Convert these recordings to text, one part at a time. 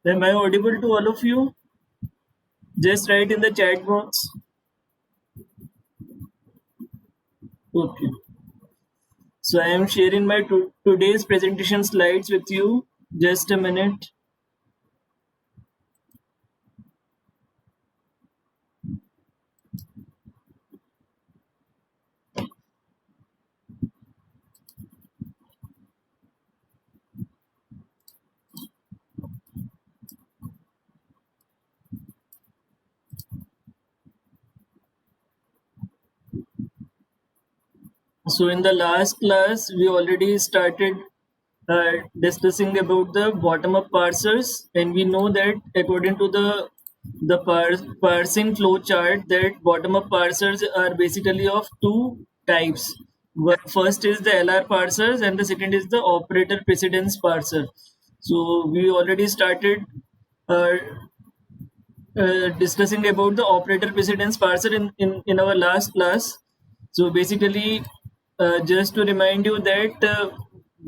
Am I audible to all of you? Just write in the chat box. Okay. So I am sharing my today's presentation slides with you. Just a minute. So in the last class, we already started discussing about the bottom-up parsers, and we know that according to the parsing flow chart, that bottom-up parsers are basically of two types. First is the LR parsers, and the second is the operator precedence parser. So we already started uh, discussing about the operator precedence parser in our last class. So basically, just to remind you that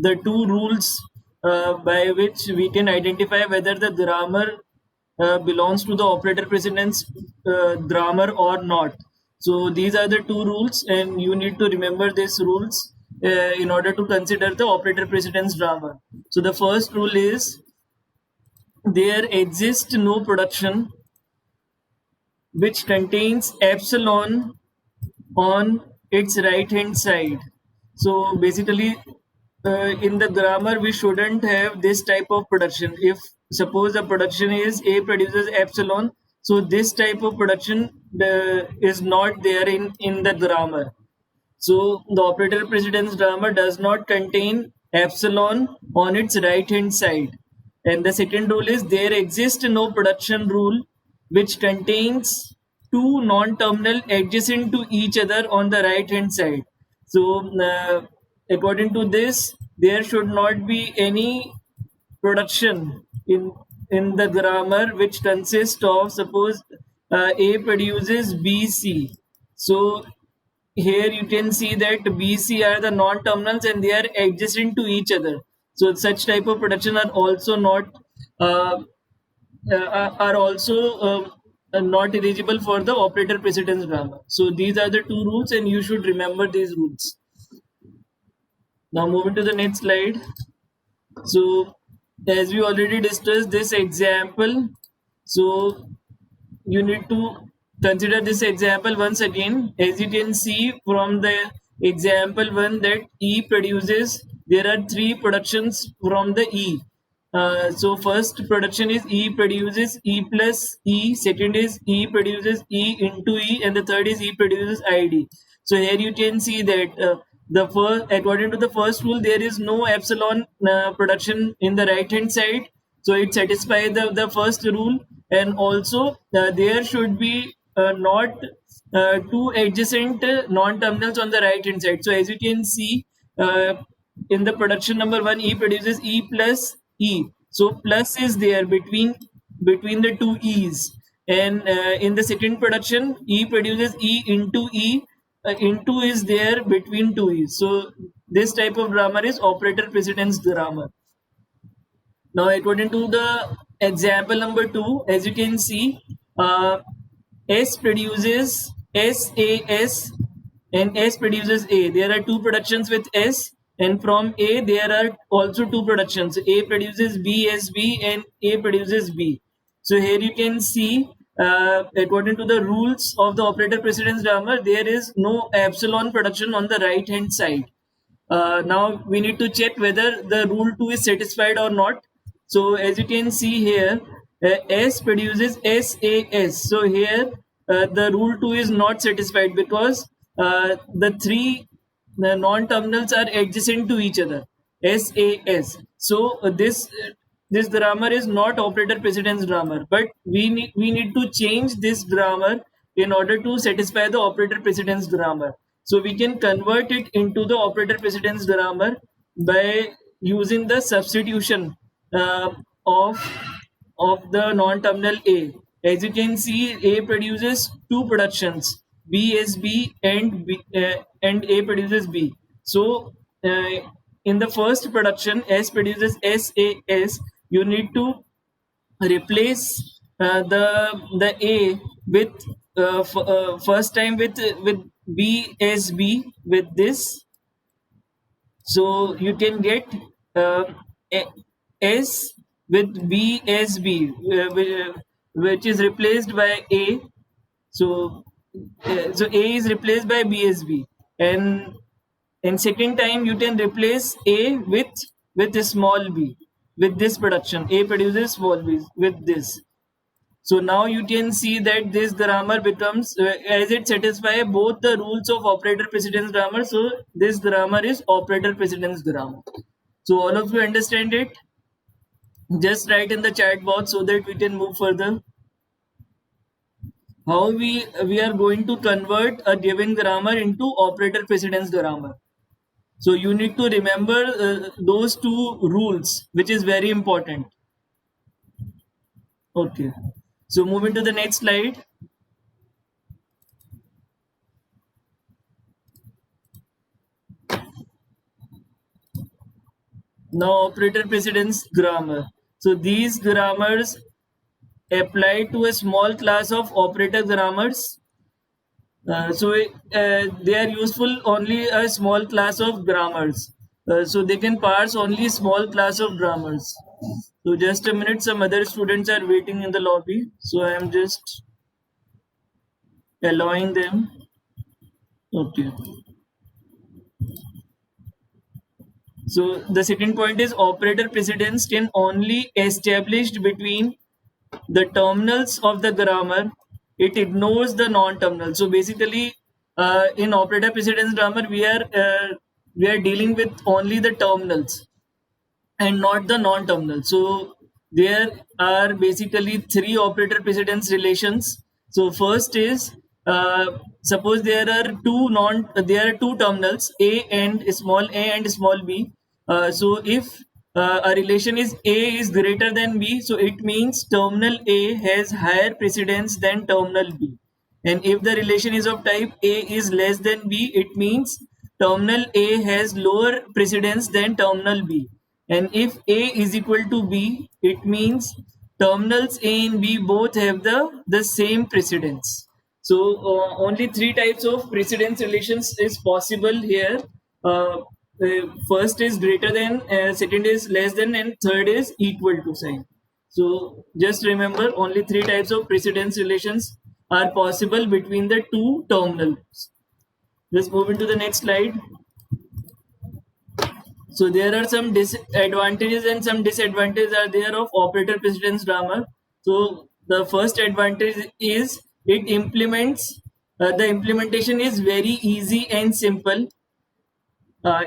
the two rules by which we can identify whether the grammar belongs to the operator precedence grammar or not. So these are the two rules, and you need to remember these rules in order to consider the operator precedence grammar. So the first rule is there exists no production which contains epsilon on its right hand side. So basically, in the grammar, we shouldn't have this type of production. If suppose the production is A produces epsilon, so this type of production is not there in the grammar. So the operator precedence grammar does not contain epsilon on its right hand side. And the second rule is there exists no production rule which contains two non-terminal adjacent to each other on the right hand side. So according to this, there should not be any production in the grammar which consists of suppose A produces BC. So here you can see that BC are the non-terminals and they are adjacent to each other. So such type of production are also not uh, are also not eligible for the operator precedence grammar. So these are the two rules, and you should remember these rules. Now moving to the next slide. So as we already discussed this example, so you need to consider this example once again. As you can see from the example one that E produces, there are three productions from the E. So first production is E produces E plus E, second is E produces E into E, and the third is E produces ID. So here you can see that the first, according to the first rule, there is no epsilon production in the right hand side. So it satisfies the first rule, and also there should be not two adjacent non-terminals on the right hand side. So as you can see in the production number one, E produces E plus E. So plus is there between the two E's, and in the second production, E produces E into E. Into is there between two E's. So this type of grammar is operator precedence grammar. Now, according to the example number 2, as you can see, S produces SAS and S produces A. There are two productions with S, and from A there are also two productions. A produces BSB and A produces B. So here you can see, according to the rules of the operator precedence grammar, there is no epsilon production on the right hand side. Now we need to check whether the rule 2 is satisfied or not. So as you can see here, S produces SAS. So here the rule 2 is not satisfied because the three non-terminals are adjacent to each other. SAS. So this grammar is not operator precedence grammar, but we need to change this grammar in order to satisfy the operator precedence grammar. So we can convert it into the operator precedence grammar by using the substitution of the non-terminal A. As you can see, A produces two productions, B is B and and A produces B. So in the first production, S produces SAS. You need to replace the A with first time with B as B with this, so you can get uh, A- S with B as B, which is replaced by A. So so A is replaced by B as B, and second time you can replace A with a small b with this production. A produces small b with this. So now you can see that this grammar becomes, as it satisfies both the rules of operator precedence grammar. So this grammar is operator precedence grammar. So all of you understand it? Just write in the chat box so that we can move further. How we are going to convert a given grammar into operator precedence grammar. So you need to remember those two rules, which is very important. Okay. So moving to the next slide. Now operator precedence grammar. So these grammars apply to a small class of operator grammars. They are useful only a small class of grammars. So they can parse only small class of grammars. So just a minute, some other students are waiting in the lobby. So I am just allowing them. Okay. So the second point is operator precedence can only established between the terminals of the grammar. It ignores the non-terminal. So basically, in operator precedence grammar, we are dealing with only the terminals and not the non-terminal. So there are basically three operator precedence relations. So first is, suppose there are two terminals, a and small b. So if a relation is a is greater than b, so it means terminal a has higher precedence than terminal b. And if the relation is of type a is less than b, it means terminal a has lower precedence than terminal b. And if a is equal to b, it means terminals a and b both have the same precedence. So only three types of precedence relations is possible here. First is greater than, second is less than, and third is equal to sign. So just remember, only three types of precedence relations are possible between the two terminals. Let's move into the next slide. So there are some disadvantages and some disadvantages are there of operator precedence grammar. So the first advantage is it implements, the implementation is very easy and simple.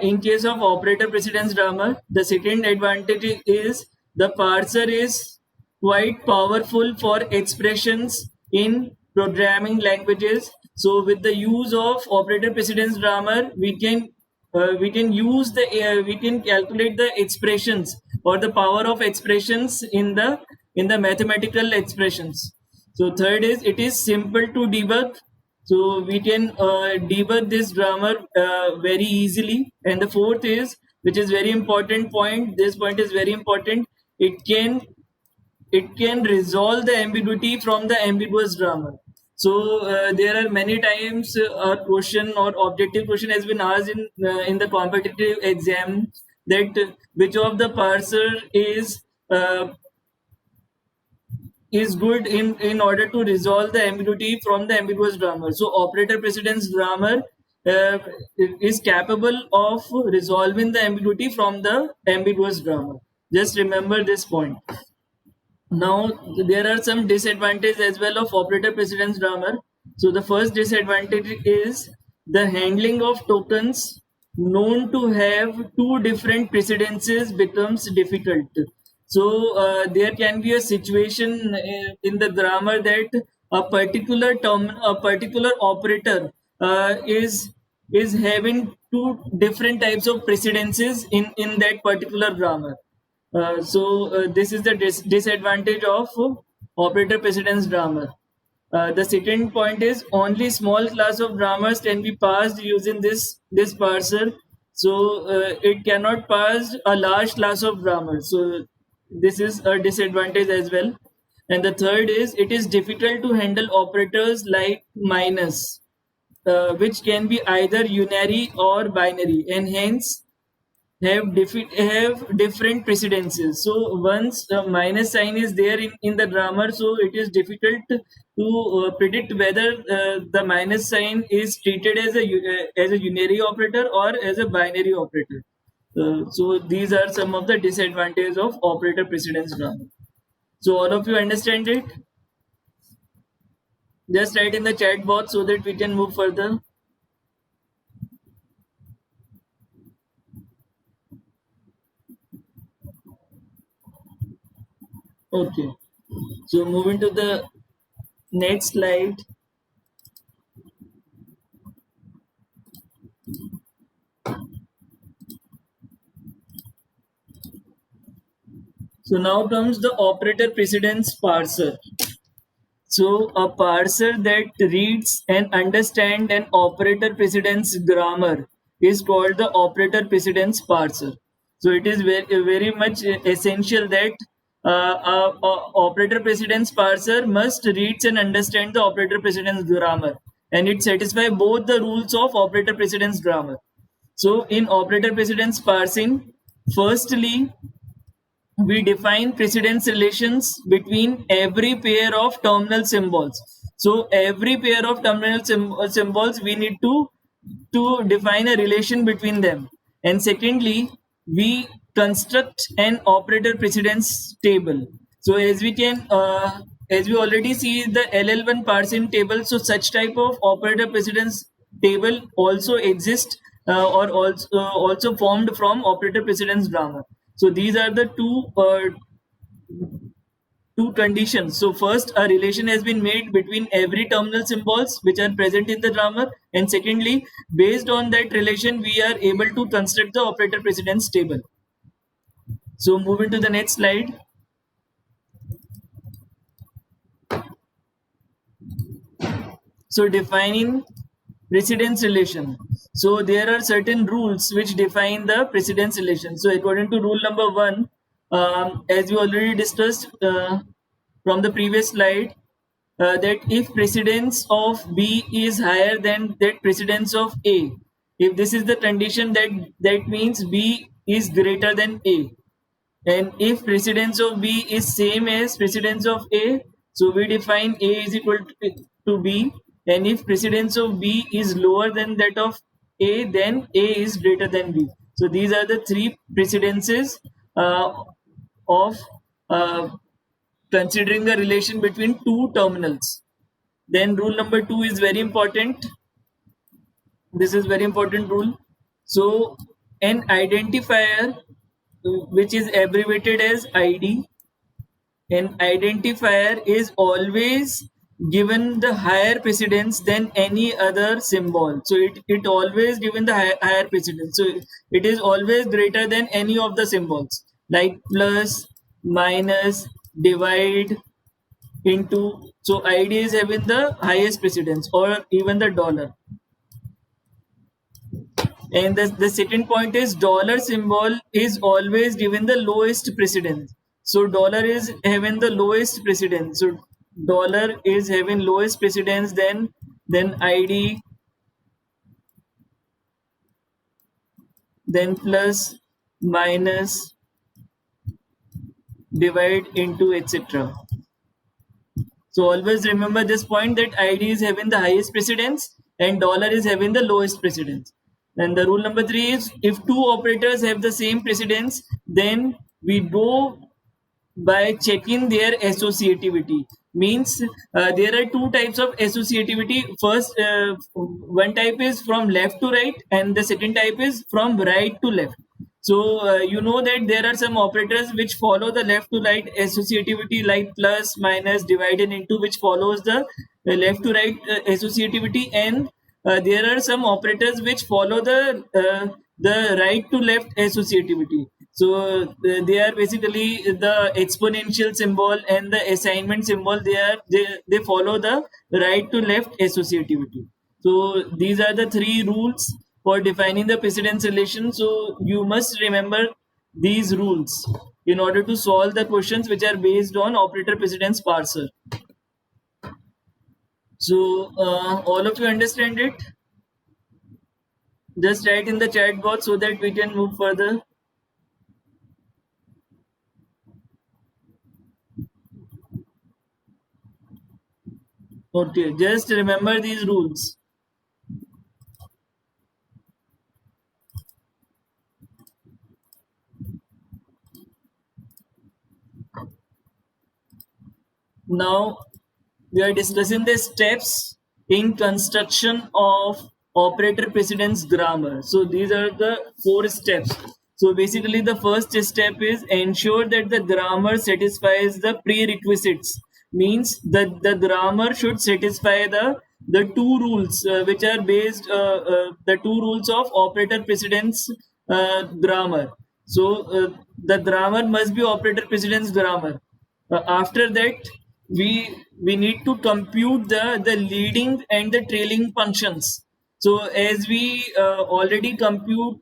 In case of operator precedence grammar, the second advantage is the parser is quite powerful for expressions in programming languages. So with the use of operator precedence grammar, we can calculate the expressions or the power of expressions in the mathematical expressions. So third is it is simple to debug, so we can debug this grammar very easily. And the fourth is, which is very important point, this point is very important, it can resolve the ambiguity from the ambiguous grammar. So there are many times a question or objective question has been asked in the competitive exam, that which of the parser uh, is good in order to resolve the ambiguity from the ambiguous grammar. So operator precedence grammar uh, is capable of resolving the ambiguity from the ambiguous grammar. Just remember this point. Now there are some disadvantages as well of operator precedence grammar. So the first disadvantage is the handling of tokens known to have two different precedences becomes difficult. So there can be a situation in the grammar that a particular term, a particular operator is is having two different types of precedences in that particular grammar. This is the disadvantage of operator precedence grammar. The second point is only small class of grammars can be parsed using this parser. It cannot parse a large class of grammars. So this is a disadvantage as well. And the third is it is difficult to handle operators like minus, which can be either unary or binary, and hence have different precedences. So once the minus sign is there in the grammar, so it is difficult to predict whether the minus sign is treated as a unary operator or as a binary operator. So these are some of the disadvantages of operator precedence grammar. So all of you understand it? Just write in the chat box so that we can move further. Okay. So moving to the next slide. So now comes the operator precedence parser. So a parser that reads and understands an operator precedence grammar is called the operator precedence parser. So it is very much essential that a operator precedence parser must read and understand the operator precedence grammar, and it satisfies both the rules of operator precedence grammar. So in operator precedence parsing, firstly, we define precedence relations between every pair of terminal symbols. So every pair of terminal symbols we need to define a relation between them. And secondly, we construct an operator precedence table. So as we already see the LL1 parsing table, so such type of operator precedence table also exists, or also formed from operator precedence grammar. So these are the two conditions. So first, a relation has been made between every terminal symbols which are present in the grammar, and secondly, based on that relation, we are able to construct the operator precedence table. So moving to the next slide. So defining precedence relation. So there are certain rules which define the precedence relation. So according to rule number 1, as we already discussed from the previous slide, that if precedence of B is higher than that precedence of A, if this is the condition, that means B is greater than A. And if precedence of B is same as precedence of A, so we define A is equal to B. And if precedence of B is lower than that of A, then A is greater than B. So these are the three precedences of considering the relation between two terminals. Then rule number 2 is very important. This is very important rule. So an identifier, which is abbreviated as ID, an identifier is always given the higher precedence than any other symbol. So it always given the higher precedence. So it is always greater than any of the symbols like plus, minus, divide, into. So ID is having the highest precedence, or even the dollar. And the second point is dollar symbol is always given the lowest precedence. So dollar is having the lowest precedence. So dollar is having lowest precedence then ID, then plus, minus, divide, into, etc. So always remember this point, that ID is having the highest precedence and dollar is having the lowest precedence. And the rule number 3 is, if two operators have the same precedence, then we go by checking their associativity. Means there are two types of associativity. First, one type is from left to right, and the second type is from right to left. So you know that there are some operators which follow the left to right associativity, like plus, minus, divide, and into, which follows the left to right associativity, and there are some operators which follow the right to left associativity. So they are basically the exponential symbol and the assignment symbol. They follow the right to left associativity. So these are the three rules for defining the precedence relation. So you must remember these rules in order to solve the questions which are based on operator precedence parser. So all of you understand it? Just write in the chat box so that we can move further. Okay, just remember these rules. Now we are discussing the steps in construction of operator precedence grammar. So these are the 4 steps. So basically the first step is ensure that the grammar satisfies the prerequisites. Means that the grammar should satisfy the two rules which are based the two rules of operator precedence grammar. So the grammar must be operator precedence grammar. After that, we need to compute the leading and the trailing functions. So as we already compute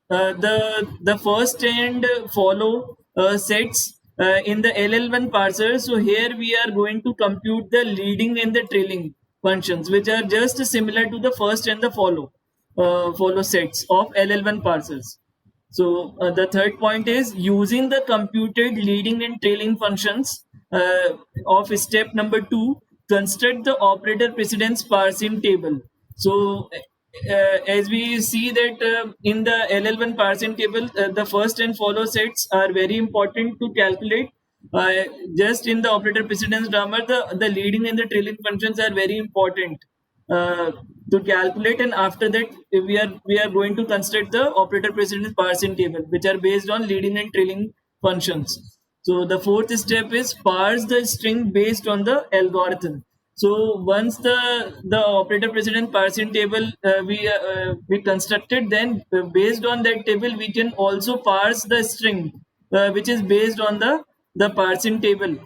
the first and follow sets in the LL1 parser. So here we are going to compute the leading and the trailing functions, which are just similar to the first and the follow sets of LL1 parsers. So the third point is using the computed leading and trailing functions of step number 2, construct the operator precedence parsing table. So as we see that in the LL1 parsing table, the first and follow sets are very important to calculate. Uh, just in the operator precedence grammar, the leading and the trailing functions are very important uh, to calculate, and after that we are going to construct the operator precedence parsing table, which are based on leading and trailing functions. So the fourth step is parse the string based on the algorithm. So once the operator precedence parsing table we constructed, then based on that table we can also parse the string which is based on the parsing table.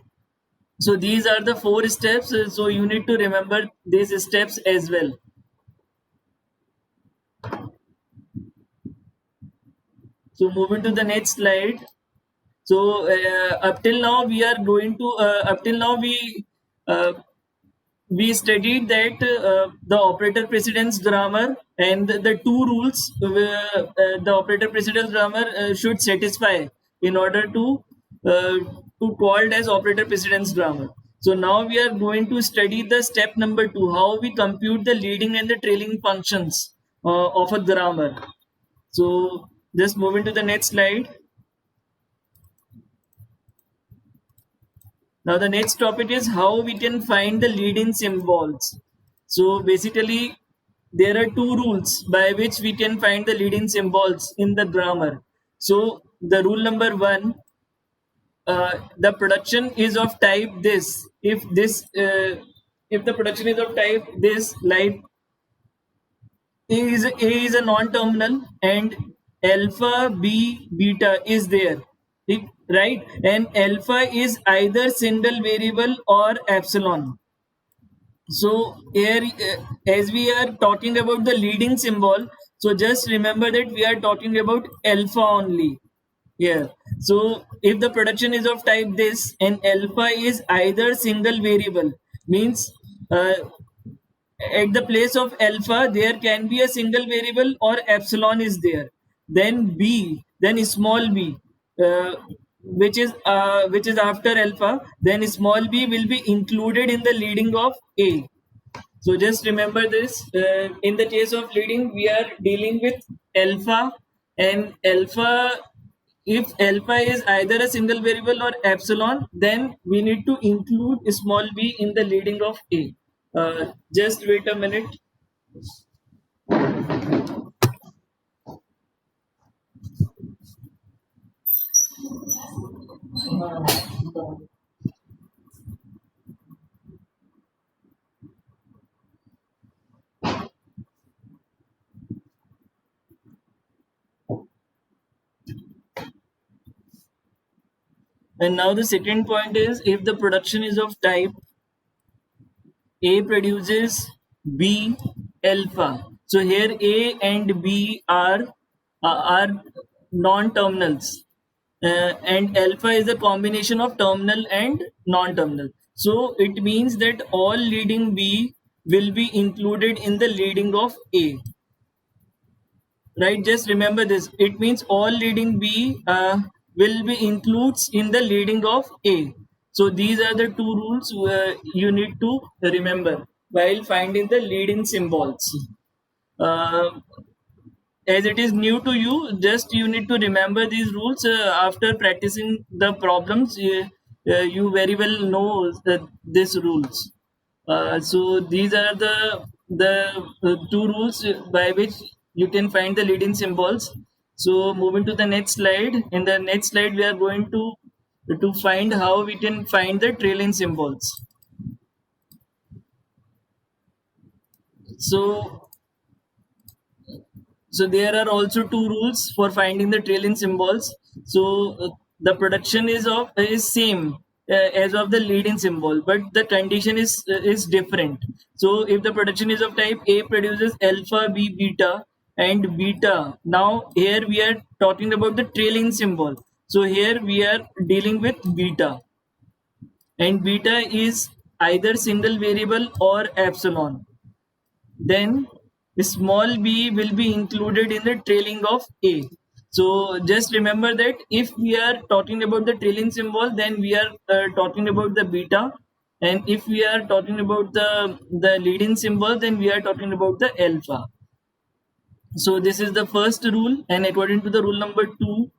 So these are the 4 steps. So you need to remember these steps as well. So moving to the next slide. So up till now we are going to up till now uh, we studied that the operator precedence grammar and the two rules the operator precedence grammar should satisfy in order uh, to called as operator precedence grammar. So now we are going to study the step number 2, how we compute the leading and the trailing functions of a grammar. So just moving to the next slide. Now the next topic is how we can find the leading symbols. So basically there are two rules by which we can find the leading symbols in the grammar. So the rule number 1, the production is of type this. If the production is of type this, like A is a non-terminal and alpha B beta is there, right? And alpha is either single variable or epsilon. So here as we are talking about the leading symbol, so just remember that we are talking about alpha only. Yeah. So if the production is of type this and alpha is either single variable, means at the place of alpha there can be a single variable or epsilon is there. Then b, then small b, uh, which is after alpha, then small b will be included in the leading of a. So just remember this. In the case of leading, we are dealing with alpha, and alpha. If alpha is either a single variable or epsilon, then we need to include small b in the leading of a. Just wait a minute. And now the second point is, if the production is of type A produces B alpha. So here A and B are non-terminals, and alpha is a combination of terminal and non-terminal. So it means that all leading B will be included in the leading of A. Right, just remember this. It means all leading B will be includes in the leading of A. So these are the two rules you need to remember while finding the leading symbols. Uh, as it is new to you, just you need to remember these rules. After practicing the problems, you very well know these rules. So these are the two rules by which you can find the leading symbols. So moving to the next slide. In the next slide, we are going to find how we can find the trailing symbols. So there are also two rules for finding the trailing symbols. So the production is same as of the leading symbol, but the condition is different. So if the production is of type A produces alpha, B beta, and beta. Now here we are talking about the trailing symbol. So here we are dealing with beta, and beta is either single variable or epsilon. Then small b will be included in the trailing of A. So just remember that if we are talking about the trailing symbol, then we are talking about the beta, and if we are talking about the leading symbol, then we are talking about the alpha. So this is the first rule, and according to the rule number 2,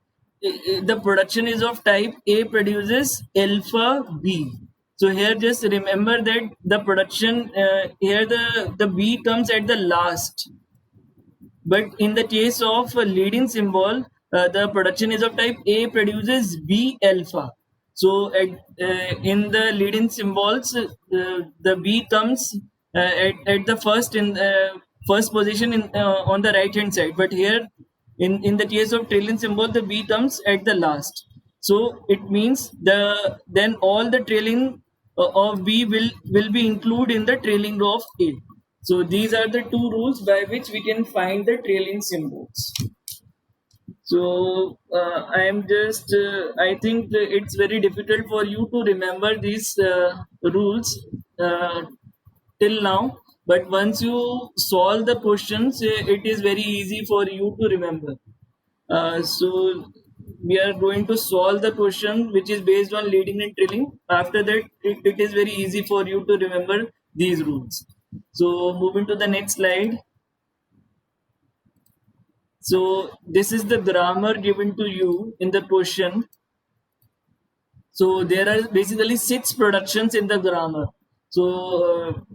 the production is of type A produces alpha B. So here just remember that the production here the B comes at the last, but in the case of a leading symbol, the production is of type A produces B alpha. So in the leading symbols, the B comes at the first position on the right hand side. But here, in the case of trailing symbol, the B comes at the last. So it means then all the trailing of B will be included in the trailing of A. So these are the two rules by which we can find the trailing symbols. So I think it's very difficult for you to remember these rules till now. But once you solve the questions, it is very easy for you to remember. So we are going to solve the question which is based on leading and trailing. After that, it is very easy for you to remember these rules. So moving to the next slide. So this is the grammar given to you in the question. So there are basically 6 productions in the grammar. So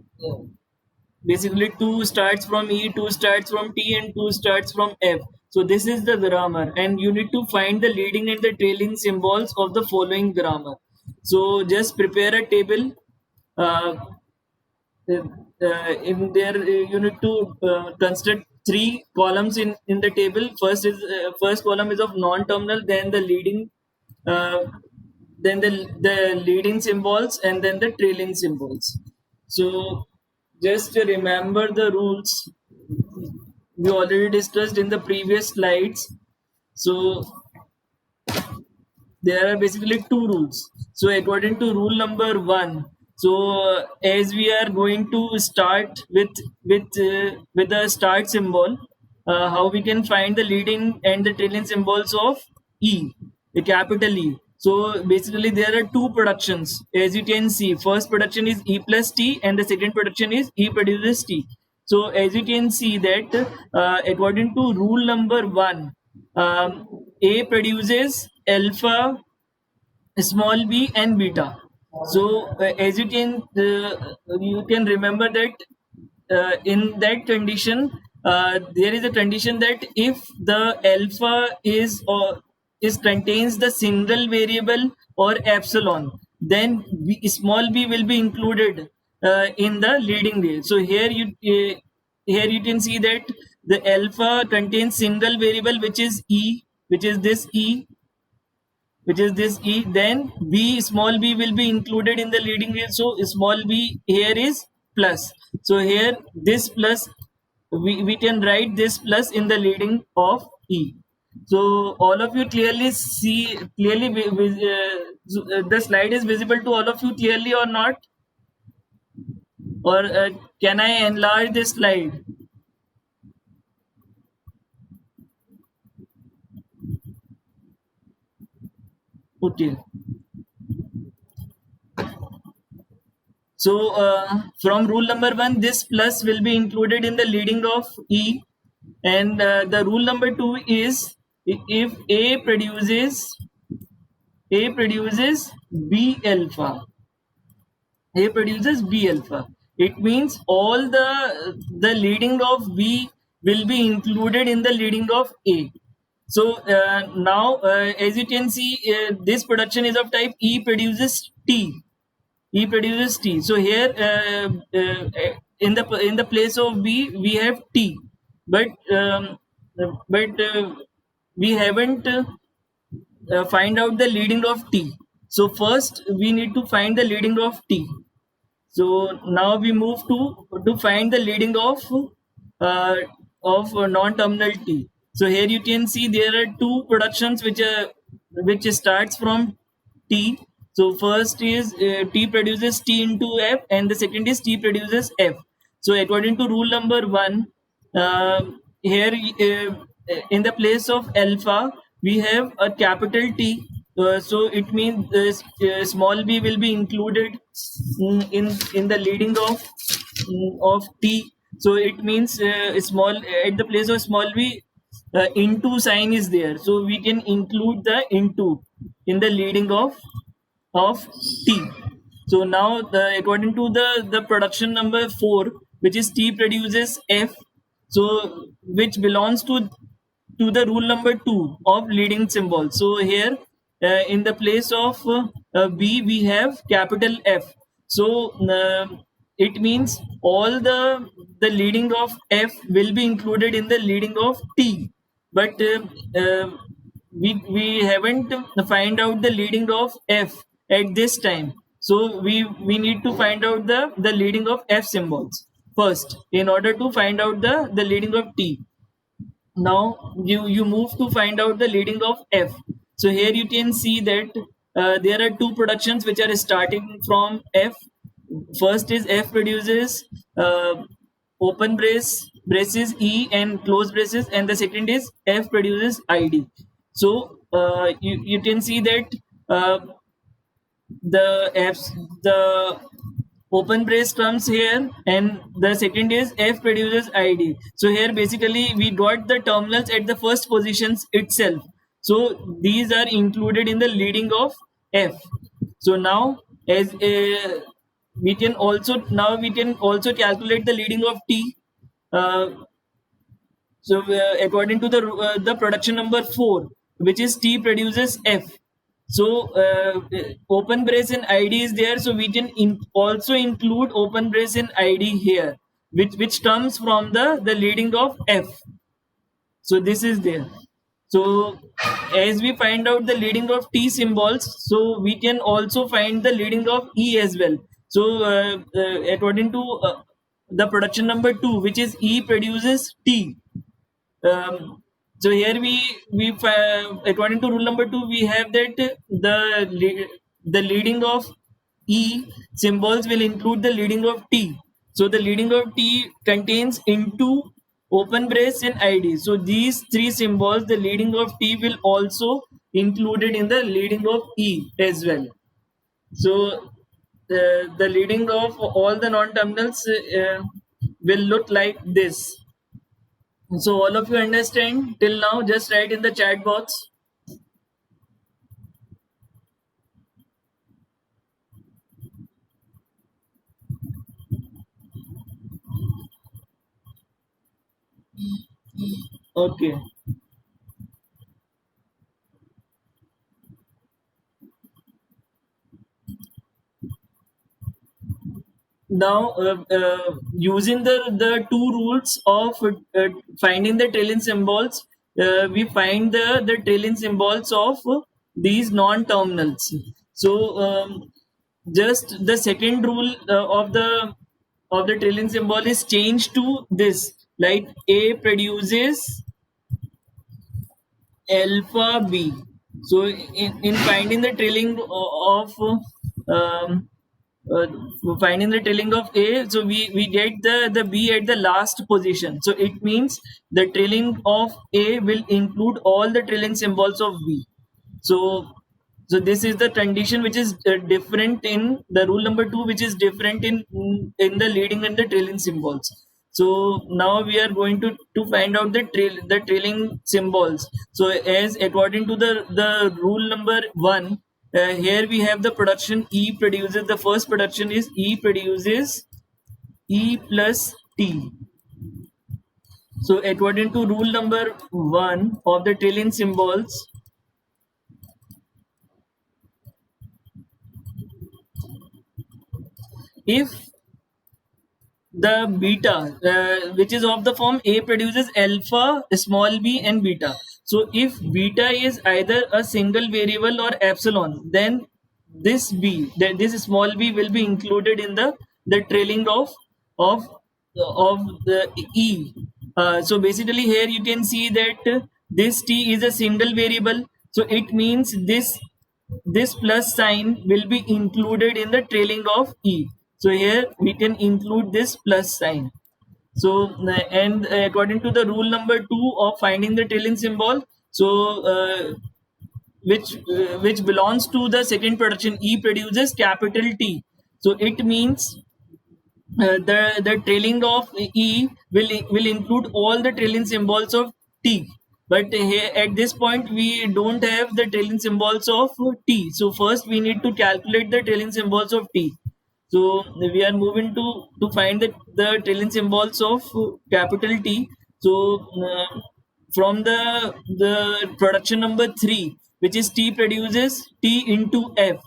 basically 2 starts from E, 2 starts from T, and 2 starts from F. So this is the grammar, and you need to find the leading and the trailing symbols of the following grammar. So just prepare a table. Uh, in there you need to construct 3 columns in the table. First column is of non-terminal, then the leading, uh, then the leading symbols, and then the trailing symbols. So just remember the rules we already discussed in the previous slides. So there are basically 2 rules. So according to rule number 1, so as we are going to start with the start symbol, how we can find the leading and the trailing symbols of E, the capital E. So basically there are 2 productions. As you can see, first production is E plus T, and the second production is E produces T. So as you can see that according to rule number 1, A produces alpha, small b, and beta. So as you can remember that in that condition, there is a condition that if the alpha is contains the single variable or epsilon, then small b will be included in the leading way. So here you can see that the alpha contains single variable, which is e, which is this e, which is this E, then B, small b will be included in the leading wheel. So small b here is plus. So here this plus, we can write this plus in the leading of E. So all of you clearly see, clearly the slide is visible to all of you clearly or not? Or can I enlarge this slide? Okay. So from rule number 1, this plus will be included in the leading of E, and the rule number 2 is if A produces B alpha, A produces B alpha. It means all the leading of B will be included in the leading of A. So now, as you can see, this production is of type E produces T. E produces T. So here, in the place of B, we have T, but we haven't find out the leading of T. So first, we need to find the leading of T. So now we move to find the leading uh, of non-terminal T. So here you can see there are two productions which starts from T. So first is T produces T into F, and the second is T produces F. So according to rule number 1, here in the place of alpha we have a capital T. So it means small b will be included in the leading of T. So it means small, at the place of small b, into sign is there. So we can include the into in the leading of T. So now, according to the production number 4, which is T produces F, so which belongs to the rule number 2 of leading symbol. So here, in the place of B, we have capital F. So it means all the leading of F will be included in the leading of T, but we haven't find out the leading of F at this time. So we need to find out the leading of F symbols first in order to find out the leading of T. Now you move to find out the leading of F. So here you can see that there are two productions which are starting from F. First is F produces open braces E and close braces, and the second is F produces ID. So you can see that uh, the open brace comes here, and the second is F produces ID. So here basically we got the terminals at the first positions itself. So these are included in the leading of F. So now, as we can also calculate the leading of T. Uh, so according to the production number 4, which is T produces F. So open brace in ID is there, so we can also include open brace in ID here, which comes from the leading of F. So this is there. So as we find out the leading of T symbols, so we can also find the leading of E as well. So according to the production number 2, which is E produces T. So here according to rule number 2, we have that the leading of E symbols will include the leading of T. So the leading of T contains into, open brace, and ID. So these three symbols, the leading of T will also included in the leading of E as well. So the leading of all the non-terminals will look like this. So all of you understand till now, just write in the chat box. Okay. Now, using the two rules of finding the trailing symbols, we find the trailing symbols of these non-terminals. So just the second rule of the trailing symbol is changed to this, like A produces alpha B. So in finding the trailing of um, finding the trailing of A, so we get the B at the last position. So it means the trailing of A will include all the trailing symbols of B. So this is the condition which is different in the rule number 2, which is different in the leading and the trailing symbols. So now we are going to find out the trailing symbols. So as according to the rule number 1, here we have the production E produces, the first production is E produces E plus T. So according to rule number 1 of the trailing symbols, if the beta, which is of the form A produces alpha, small b and beta. So if beta is either a single variable or epsilon, then this b, this small b will be included in the trailing of of the E. So basically here you can see that this T is a single variable, so it means this plus sign will be included in the trailing of E. So here we can include this plus sign. So and according to the rule number 2 of finding the trailing symbol, so which belongs to the second production, E produces capital T. So it means the trailing of E will include all the trailing symbols of T. But here at this point we don't have the trailing symbols of T. So first we need to calculate the trailing symbols of T. So we are moving to find the trailing symbols of capital T. So from the production number 3, which is T produces T into F.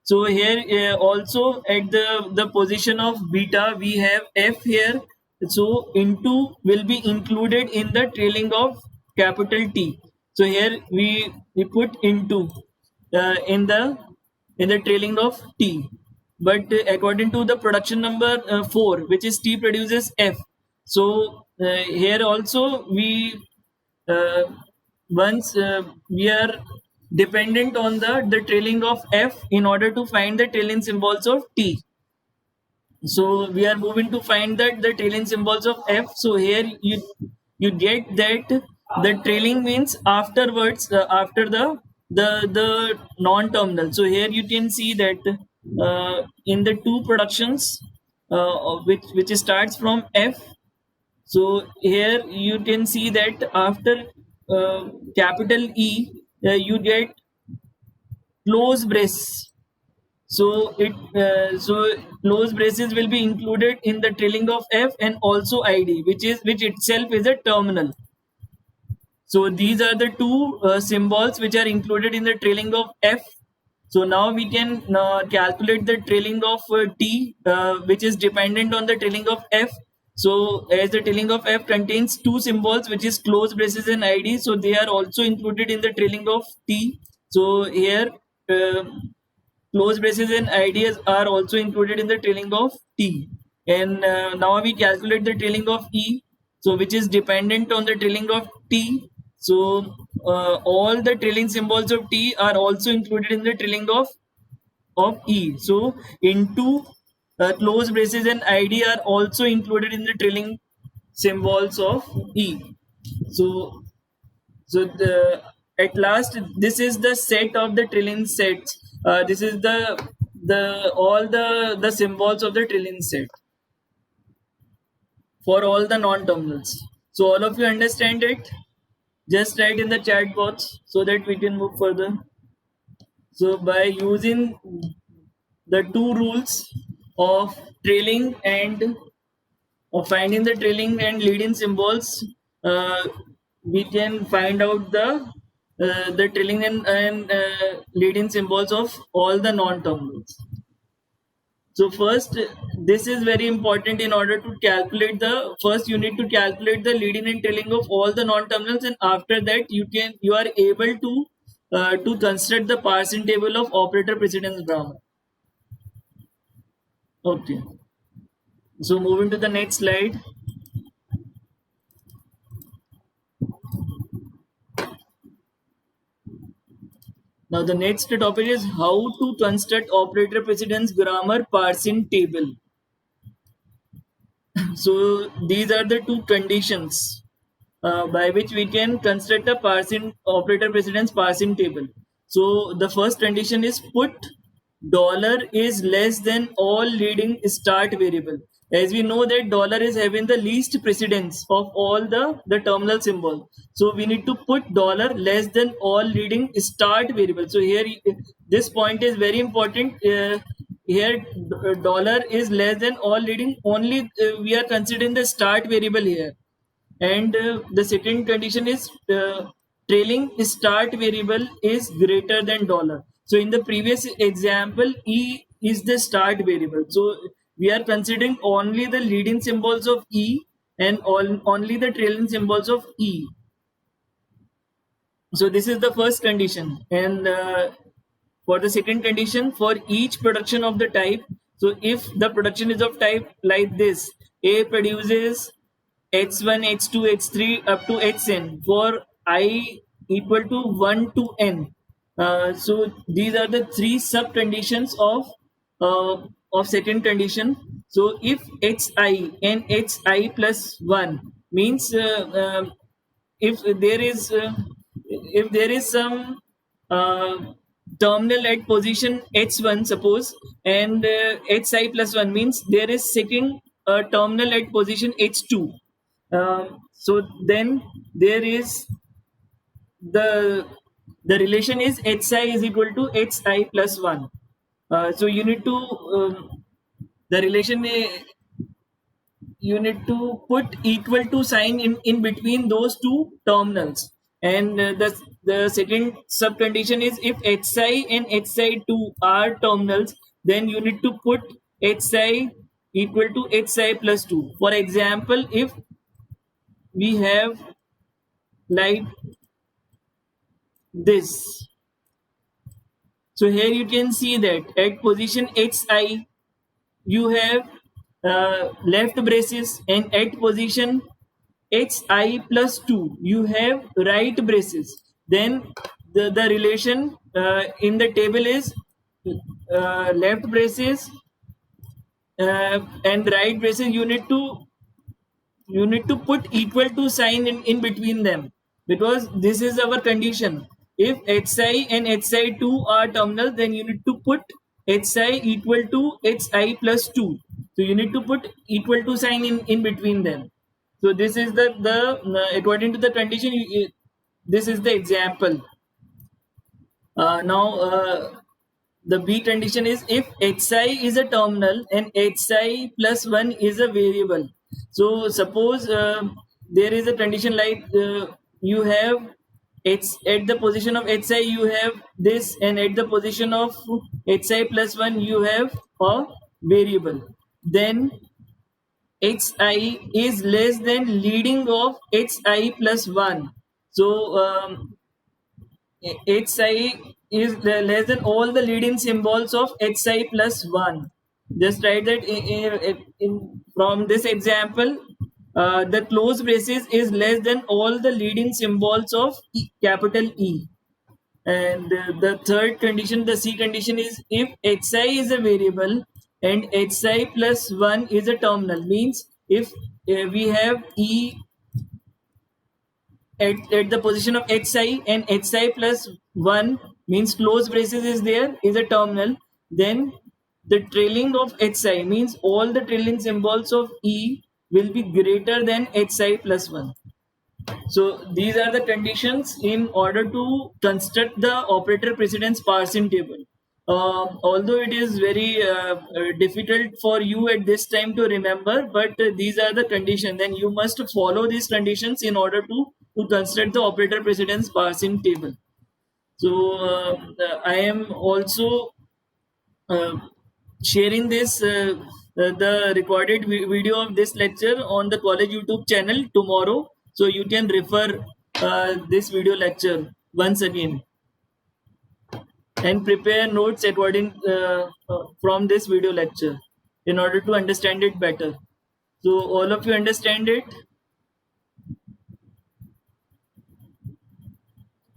So here also at the position of beta we have F here. So into will be included in the trailing of capital T. So here we put into in the trailing of T. But according to the production number 4, which is T produces F. So here also we uh, once we are dependent on the trailing of F in order to find the trailing symbols of T. So we are moving to find that the trailing symbols of F. So here you get that the trailing means afterwards after the non-terminal. So here you can see that in the two productions which starts from F. So here you can see that after capital E, you get close brace. So close braces will be included in the trailing of F and also ID, which itself is a terminal. So these are the two symbols which are included in the trailing of F. So now we can calculate the trailing of T, which is dependent on the trailing of F. So as the trailing of F contains two symbols, which is close braces and ID, so they are also included in the trailing of T. So here uh, close braces and ideas are also included in the trailing of T. And now we calculate the trailing of E, so which is dependent on the trailing of T. So all the trailing symbols of T are also included in the trailing of E. So into close braces and ID are also included in the trailing symbols of E. So at last this is the set of the trailing sets. This is the all the symbols of the trailing set for all the non-terminals. So all of you understand it? Just write in the chat box so that we can move further. So by using the two rules of trailing and of finding the trailing and leading symbols, we can find out the trailing and leading symbols of all the non-terminals. So first, this is very important. In order to calculate the first, you need to calculate the leading and trailing of all the non-terminals, and after that you are able to to construct the parsing table of operator precedence grammar. Okay. So moving to the next slide. Now the next topic is how to construct operator precedence grammar parsing table. So these are the two conditions by which we can construct a parsing operator precedence parsing table. So the first condition is put dollar is less than all leading start variable. As we know that dollar is having the least precedence of all the terminal symbol. So we need to put dollar less than all leading start variable. So here this point is very important. Here dollar is less than all leading, only we are considering the start variable here, and the second condition is trailing start variable is greater than dollar. So in the previous example, e is the start variable, so we are considering only the leading symbols of e and only the trailing symbols of e. So this is the first condition, and for the second condition, for each production of the type, so if the production is of type like this, A produces x1, x2, x3 up to xn for I equal to 1 to n. So these are the three sub conditions of second condition. So if xi and xi plus 1 means if there is some uh, terminal at position h1 suppose, and hi plus 1 means there is second terminal at position h2. So then there is the relation is hi is equal to hi plus 1. So you need to the relation you need to put equal to sign in between those two terminals, and the second sub condition is if hi and hi2 are terminals, then you need to put hi equal to hi plus 2. For example, if we have like this, so here you can see that at position hi you have left braces, and at position hi plus 2 you have right braces. Then the relation in the table is left braces and right braces, you need to put equal to sign in between them, because this is our condition. If hi and hi2 are terminal, then you need to put hi equal to hi plus 2. So you need to put equal to sign in between them. So this is the according to the condition, this is the example. Now the B condition is if xi is a terminal and xi plus 1 is a variable. So suppose there is a condition like you have x at the position of xi you have this, and at the position of xi plus 1 you have a variable. Then xi is less than leading of xi plus 1. So xi is less than all the leading symbols of xi plus 1. Just write that from this example, the close braces is less than all the leading symbols of capital E. And the third condition, the C condition, is if xi is a variable and xi plus 1 is a terminal, means if we have E at the position of xi and xi plus 1 means close braces is there, is a terminal, then the trailing of xi means all the trailing symbols of E will be greater than xi plus 1. So these are the conditions in order to construct the operator precedence parsing table. Although it is very difficult for you at this time to remember, but these are the conditions, and you must follow these conditions in order to construct the operator precedence parsing table. So I am also uh, sharing this the recorded video of this lecture on the college YouTube channel tomorrow, so you can refer this video lecture once again. and prepare notes according from this video lecture in order to understand it better. So all of you understand it.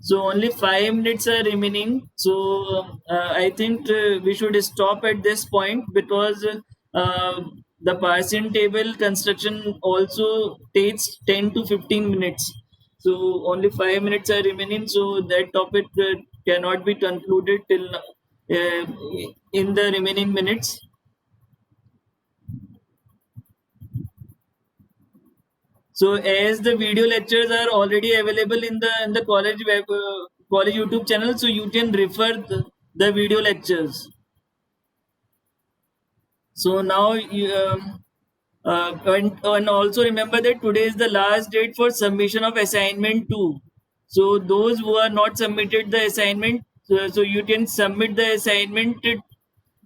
So only 5 minutes are remaining. So I think we should stop at this point because the parsing table construction also takes 10 to 15 minutes. So only 5 minutes are remaining. So that topic cannot be concluded till in the remaining minutes. So as the video lectures are already available in the college college YouTube channel, so you can refer the video lectures. So now and also remember that today is the last date for submission of assignment 2. So those who are not submitted the assignment, so you can submit the assignment till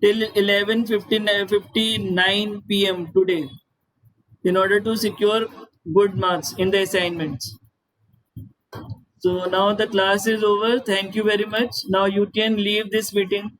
11:59 p.m. today in order to secure good marks in the assignments. So now the class is over. Thank you very much. Now you can leave this meeting.